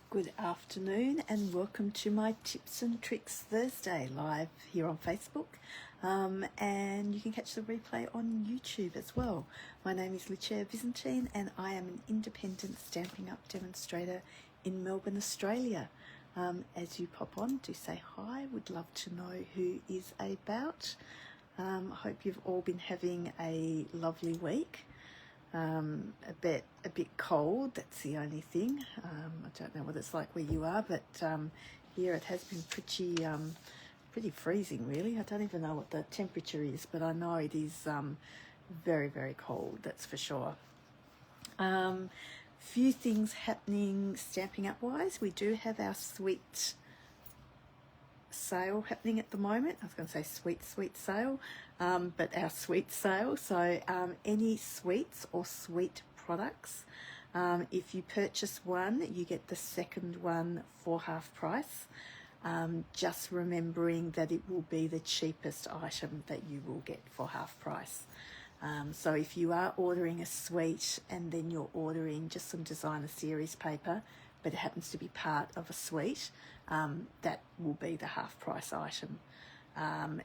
Good afternoon and welcome to my Tips and Tricks Thursday live here on Facebook, and you can catch the replay on YouTube as well. My name is Lucia Visentin and I am an independent Stampin' Up demonstrator in Melbourne, Australia. As you pop on, do say hi. Would love to know who is about. I hope you've all been having a lovely week. A bit cold, that's the only thing. I don't know what it's like where you are, but here it has been pretty freezing really. I don't even know what the temperature is, but I know it is very, very cold, that's for sure. Few things happening Stampin' Up wise. We do have our sweet sale happening at the moment. I was going to say sweet sale, but our sweet sale. So any sweets or sweet products, if you purchase one, you get the second one for half price. Just remembering that it will be the cheapest item that you will get for half price. So if you are ordering a sweet and then you're ordering just some designer series paper, but it happens to be part of a suite, that will be the half price item.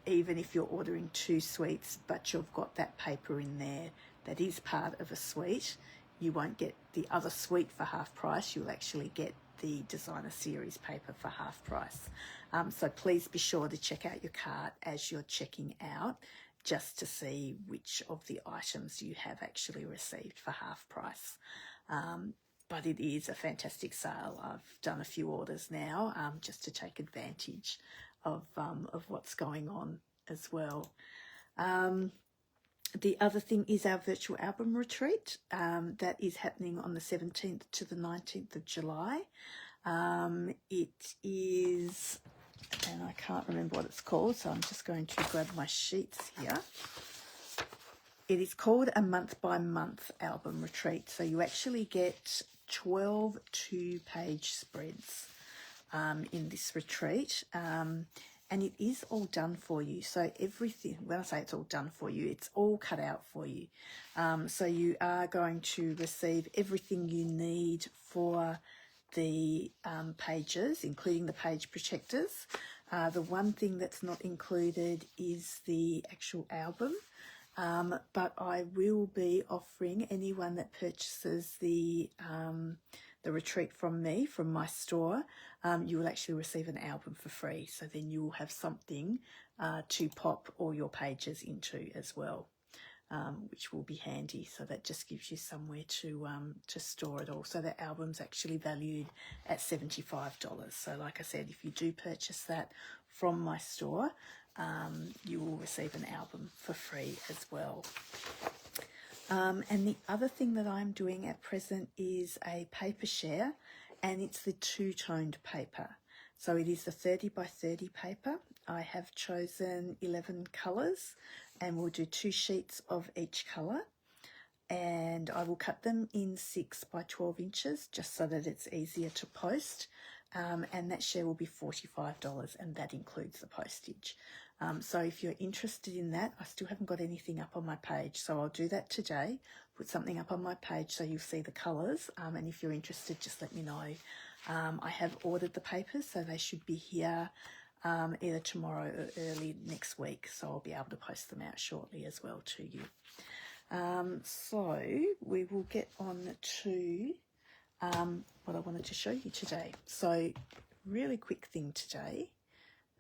Even if you're ordering two suites but you've got that paper in there that is part of a suite, you won't get the other suite for half price. You'll actually get the designer series paper for half price. So please be sure to check out your cart as you're checking out, just to see which of the items you have actually received for half price. But it is a fantastic sale. I've done a few orders now, just to take advantage of what's going on as well. The other thing is our virtual album retreat. That is happening on the 17th to the 19th of July. It is, and I can't remember what it's called, so I'm just going to grab my sheets here. It is called a month-by-month album retreat. So you actually get 12 two-page spreads in this retreat, and it is all done for you. So everything, when I say it's all done for you, it's all cut out for you. So you are going to receive everything you need for the pages, including the page protectors. The one thing that's not included is the actual album. But I will be offering anyone that purchases the retreat from me, from my store, you will actually receive an album for free. So then you will have something to pop all your pages into as well, which will be handy. So that just gives you somewhere to store it all. So the album's actually valued at $75. So like I said, if you do purchase that from my store, you will receive an album for free as well. And the other thing that I'm doing at present is a paper share, and it's the two-toned paper. So it is the 30 by 30 paper. I have chosen 11 colours, and we'll do 2 sheets of each colour. And I will cut them in 6 by 12 inches just so that it's easier to post. And that share will be $45, and that includes the postage. So if you're interested in that, I still haven't got anything up on my page, so I'll do that today, put something up on my page so you'll see the colours, and if you're interested, just let me know. I have ordered the papers, so they should be here either tomorrow or early next week, so I'll be able to post them out shortly as well to you. So we will get on to what I wanted to show you today. So really quick thing today,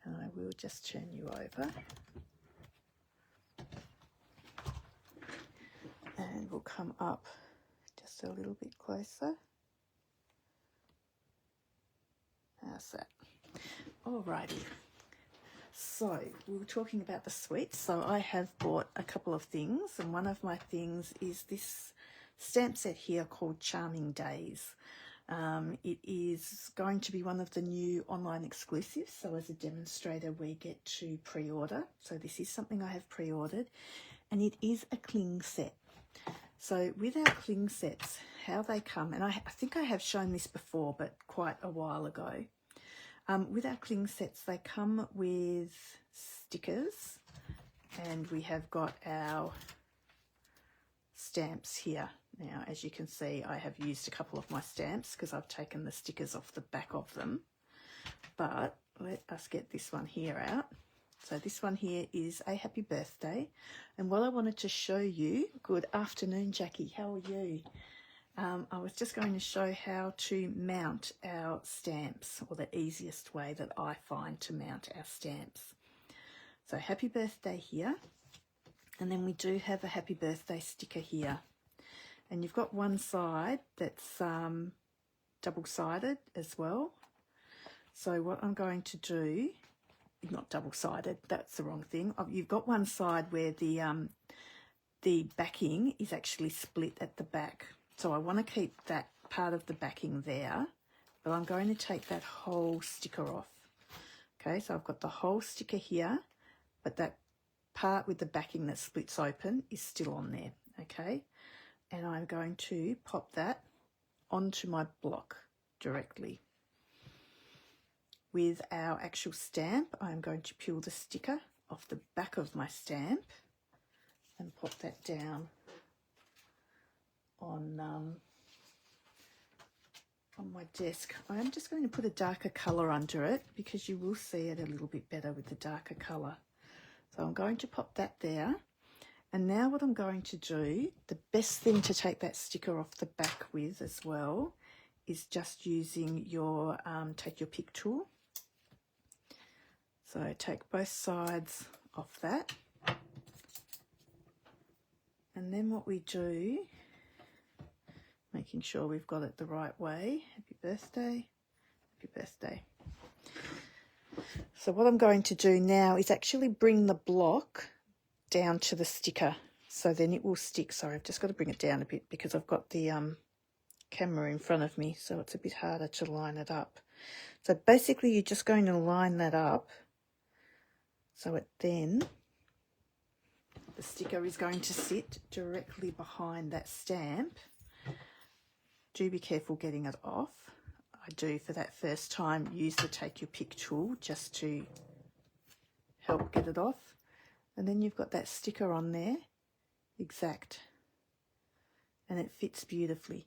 and I will just turn you over and we'll come up just a little bit closer. How's that? Alrighty. So we were talking about the sweets. So I have bought a couple of things, and one of my things is this stamp set here called Charming Days. It is going to be one of the new online exclusives. So as a demonstrator, we get to pre-order. So this is something I have pre-ordered, and it is a cling set. So with our cling sets, how they come, and I think I have shown this before, but quite a while ago. With our cling sets, they come with stickers, and we have got our stamps here Now, as you can see, I have used a couple of my stamps because I've taken the stickers off the back of them. But let us get this one here out. So this one here is a happy birthday. And what I wanted to show you, good afternoon, Jackie, how are you? I was just going to show how to mount our stamps, or the easiest way that I find to mount our stamps. So happy birthday here. And then we do have a happy birthday sticker here. And you've got one side that's double-sided as well. So what I'm going to do, not double-sided, that's the wrong thing. You've got one side where the backing is actually split at the back. So I want to keep that part of the backing there, but I'm going to take that whole sticker off. Okay, so I've got the whole sticker here, but that part with the backing that splits open is still on there, okay? And I'm going to pop that onto my block directly. With our actual stamp, I'm going to peel the sticker off the back of my stamp and pop that down on my desk. I am just going to put a darker colour under it because you will see it a little bit better with the darker colour. So I'm going to pop that there. And now what I'm going to do, the best thing to take that sticker off the back with as well is just using your, take your pick tool. So take both sides off that. And then what we do, making sure we've got it the right way. Happy birthday, happy birthday. So what I'm going to do now is actually bring the block down to the sticker, so then it will stick. Sorry, I've just got to bring it down a bit because I've got the camera in front of me, so it's a bit harder to line it up. So basically you're just going to line that up so it then, the sticker is going to sit directly behind that stamp. Do be careful getting it off. I do, for that first time, use the take your pick tool just to help get it off. And then you've got that sticker on there, exact, and it fits beautifully.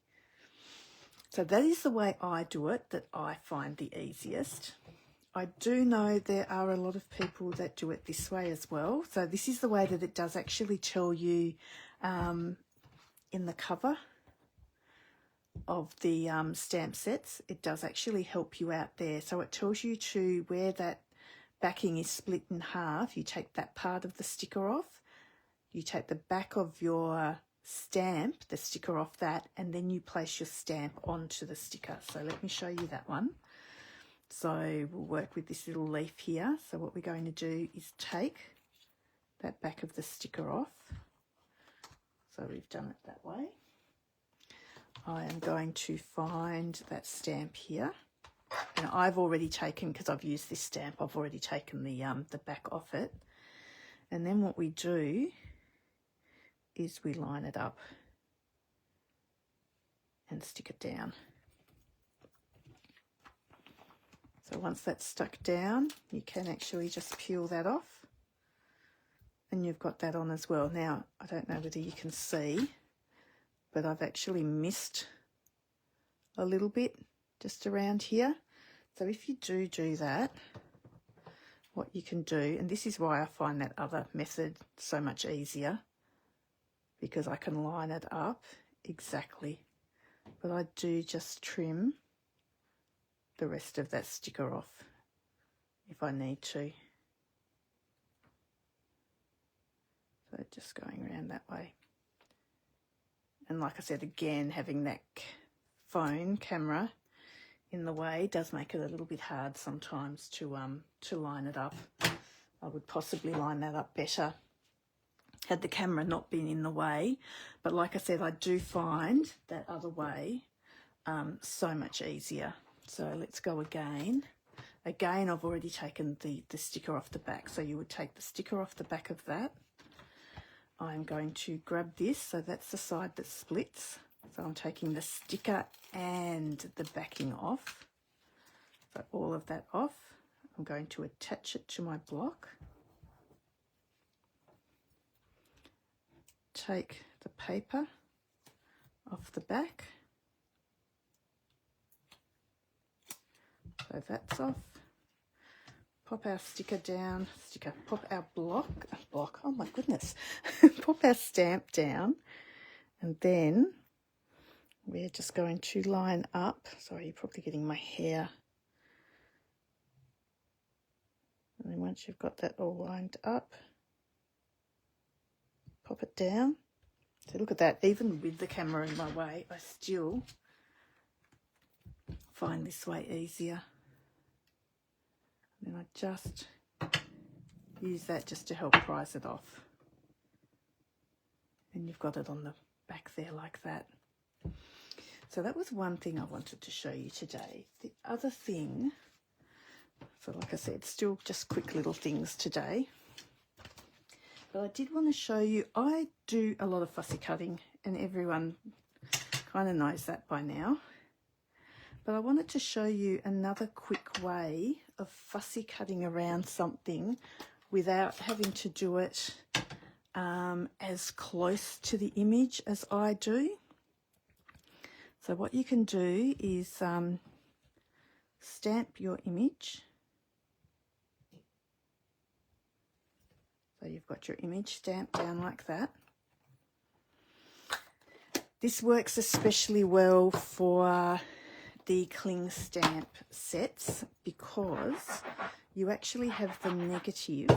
So that is the way I do it, that I find the easiest. I do know there are a lot of people that do it this way as well. So this is the way that it does actually tell you in the cover of the stamp sets. It does actually help you out there. So it tells you to where that backing is split in half, you take that part of the sticker off, you take the back of your stamp, the sticker off that, and then you place your stamp onto the sticker. So let me show you that one. So we'll work with this little leaf here. So what we're going to do is take that back of the sticker off. So we've done it that way. I am going to find that stamp here. And I've already taken, because I've used this stamp, I've already taken the back off it. And then what we do is we line it up and stick it down. So once that's stuck down, you can actually just peel that off. And you've got that on as well. Now, I don't know whether you can see, but I've actually missed a little bit just around here. So if you do that, what you can do, and this is why I find that other method so much easier, because I can line it up exactly, but I do just trim the rest of that sticker off if I need to. So just going around that way. And like I said, again, having that phone camera in the way does make it a little bit hard sometimes to line it up. I would possibly line that up better had the camera not been in the way, but like I said, I do find that other way so much easier. So let's go again. Again, I've already taken the sticker off the back, so you would take the sticker off the back of that. I'm going to grab this, so that's the side that splits. So I'm taking the sticker and the backing off. So all of that off. I'm going to attach it to my block. Take the paper, off the back. So that's off. Pop our sticker down, pop our block, oh my goodness, pop our stamp down, and then we're just going to line up. Sorry, you're probably getting my hair. And then once you've got that all lined up, pop it down. So look at that, even with the camera in my way, I still find this way easier. And then I just use that just to help prise it off. And you've got it on the back there like that. So that was one thing I wanted to show you today. The other thing, so like I said, still just quick little things today. But I did want to show you, I do a lot of fussy cutting and everyone kind of knows that by now. But I wanted to show you another quick way of fussy cutting around something without having to do it as close to the image as I do. So what you can do is stamp your image. So you've got your image stamped down like that. This works especially well for the cling stamp sets because you actually have the negative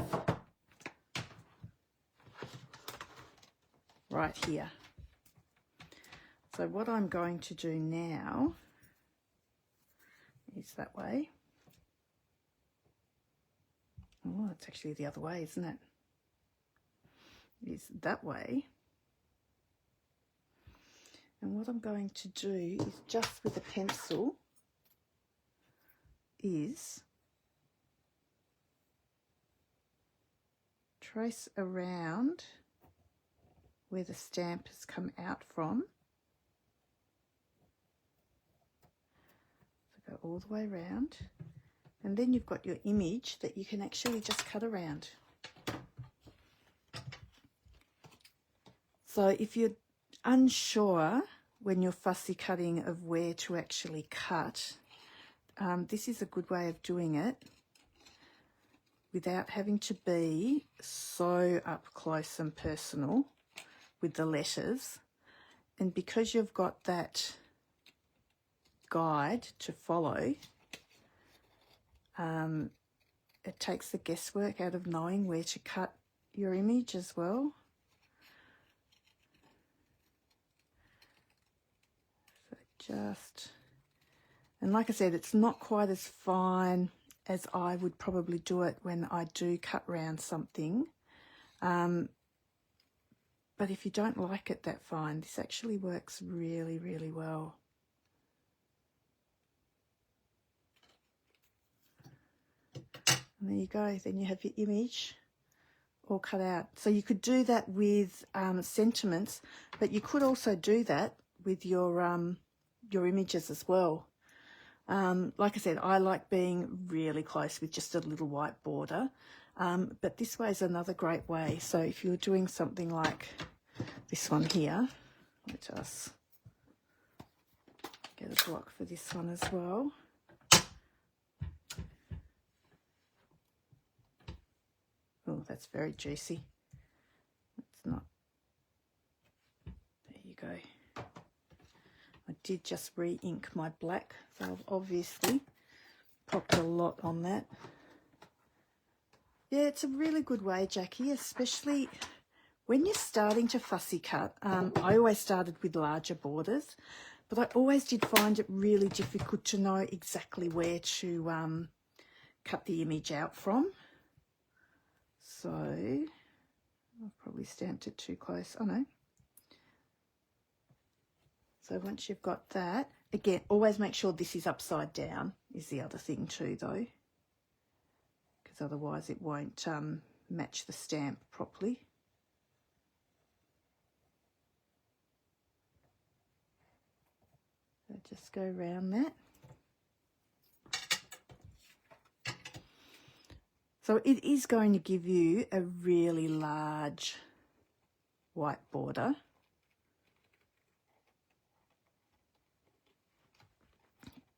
right here. So what I'm going to do now is that way. Oh, it's actually the other way, isn't it? It is that way. And what I'm going to do is just with a pencil is trace around where the stamp has come out from. So go all the way around. And then you've got your image that you can actually just cut around. So if you're unsure when you're fussy cutting of where to actually cut, this is a good way of doing it without having to be so up close and personal with the letters. And because you've got that guide to follow, it takes the guesswork out of knowing where to cut your image as well. And like I said, it's not quite as fine as I would probably do it when I do cut round something. But if you don't like it that fine, this actually works really, really well. And there you go, then you have your image all cut out. So you could do that with sentiments, but you could also do that with your images as well. Like I said, I like being really close with just a little white border, but this way is another great way. So if you're doing something like this one here, let us get a block for this one as well. Oh, that's very juicy. It's not. There you go. I did just re-ink my black, so I've obviously popped a lot on that. Yeah, it's a really good way, Jackie, especially when you're starting to fussy cut. I always started with larger borders, but I always did find it really difficult to know exactly where to cut the image out from. So I've probably stamped it too close. Oh no. So once you've got that, again, always make sure this is upside down is the other thing too though, because otherwise it won't match the stamp properly. So just go around that. So it is going to give you a really large white border.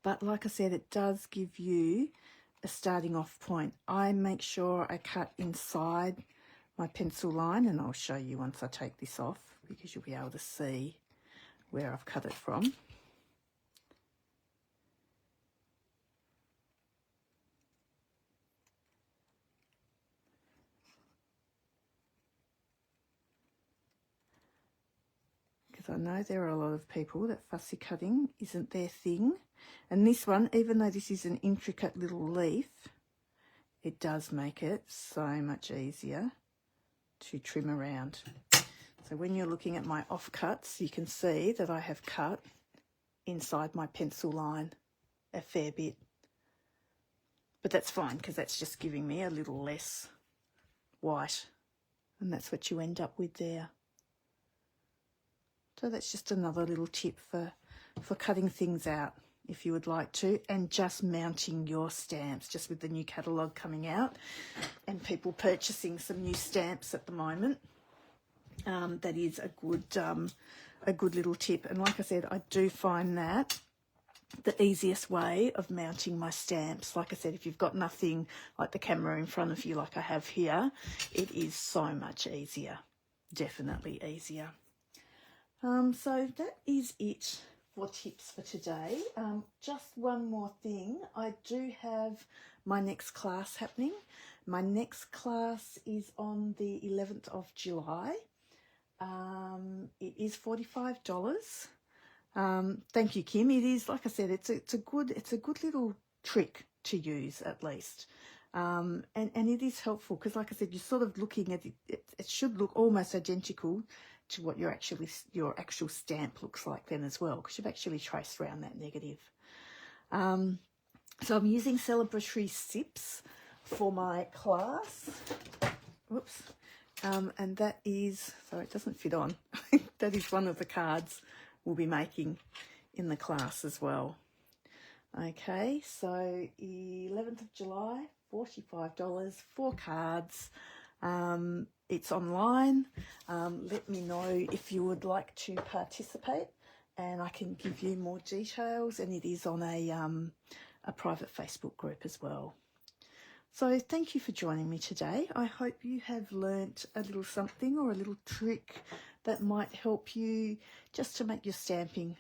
But like I said, it does give you a starting off point. I make sure I cut inside my pencil line, and I'll show you once I take this off, because you'll be able to see where I've cut it from. Because I know there are a lot of people that fussy cutting isn't their thing. And this one, even though this is an intricate little leaf, it does make it so much easier to trim around. So when you're looking at my offcuts, you can see that I have cut inside my pencil line a fair bit. But that's fine, because that's just giving me a little less white. And that's what you end up with there. So that's just another little tip for cutting things out if you would like to, and just mounting your stamps, just with the new catalogue coming out and people purchasing some new stamps at the moment. That is a good little tip. And like I said, I do find that the easiest way of mounting my stamps, like I said, if you've got nothing like the camera in front of you like I have here, it is so much easier, definitely easier. So that is it for tips for today. Just one more thing. I do have my next class happening. My next class is on the 11th of July. It is $45. Thank you, Kim. It is, like I said, it's a good little trick to use, at least. And it is helpful because, like I said, you're sort of looking at it. It should look almost identical to what your actual stamp looks like then as well, because you've actually traced around that negative. So I'm using celebratory sips for my class. Whoops. And that is, sorry, it doesn't fit on. That is one of the cards we'll be making in the class as well. Okay, so 11th of July, $45, 4 cards. It's online. Let me know if you would like to participate, and I can give you more details, and it is on a private Facebook group as well. So thank you for joining me today. I hope you have learnt a little something or a little trick that might help you just to make your stamping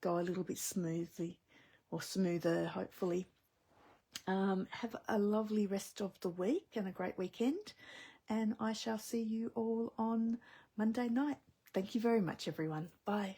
go a little bit smoothly, or smoother, hopefully. Have a lovely rest of the week and a great weekend, and I shall see you all on Monday night. Thank you very much, everyone. Bye.